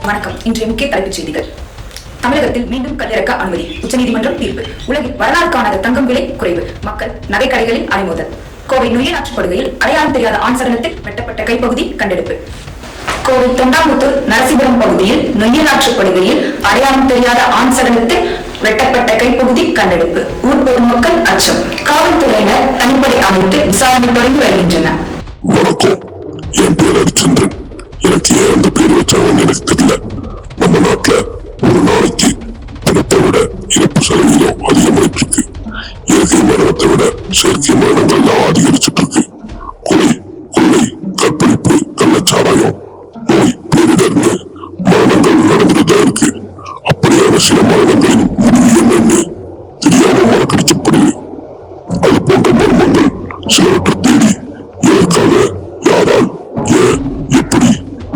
வணக்கம். இன்றைய முக்கிய தலைப்புச் செய்திகள். தமிழகத்தில் மீண்டும் கல்லிறக்க அனுமதி, உச்சநீதிமன்றம் தீர்ப்பு. உலகில் வரலாறு காணாத தங்கம் விலை குறைவு, மக்கள் நகைக்கடைகளில் அலைமோதல். கோவை நொய்யல் ஆற்றுப்படுகையில் அடையாளம் தெரியாத ஆண் சடலத்தில் வெட்டப்பட்ட கைப்பகுதி கண்டெடுப்பு. கோவை தொண்டாமுத்தூர் நரசிபுரம் பகுதியில் நொய்யல் ஆற்றுப்படுகையில் அடையாளம் தெரியாத ஆண் சடலத்தில் வெட்டப்பட்ட கைப்பகுதி கண்டெடுப்பு. ஊர் பொதுமக்கள் அச்சம். காவல்துறையினர் தனிப்படை அமைத்து விசாரணை தொடங்கி வருகின்றனர். வணக்கம், என் பேர் ஹரிச்சந்திரன். எனக்கு ஏன் அந்த பேர் வச்சாங்கன்னு எனக்கு தெரியல. நம்ம நாட்டுல ஒரு நாளைக்கு பணத்தை விட இறப்பு சதவீதம் அதிகமாயிட்டு இருக்கு. இயற்கை மரணத்தை விட செயற்கை மரணங்கள் தான் அதிகரிச்சுட்டு இருக்கு. கொலை, கொள்ளை, கற்பழிப்பு, கள்ளச்சாராயம், நோய், பேரிடர்னு மரணங்கள் நடந்துதான் இருக்கு. அப்படியான சில மரணங்களின் முடிவு என்னன்னு தெரியாம மறக்கடிக்கப்படுது. அது போன்ற மர்மங்கள் சிலவற்றை தேடி எதற்காக, யாரால், ஏன், எப்படி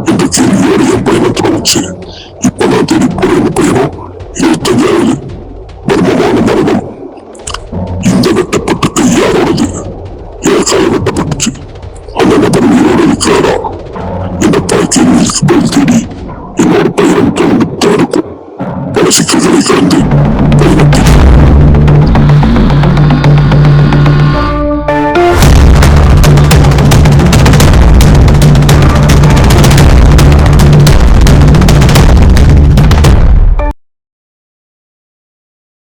என்ற கேள்வியோடு என் பயணம் தொடங்குச்சு. இப்ப நான் தேடி போற என் பயணம் 25வது மர்மமான மரணம். இந்த வெட்டப்பட்ட கை யாரோடது, எதற்காக வெட்டப்பட்டுச்சு, அந்த நபர் உயிரோடு இருக்கிறாரா என்ற பல கேள்விகளுக்கு பதில் தேடி என்னோட பயணம் தொடர்ந்துதான் இருக்கும். பல சிக்கல்களை கடந்து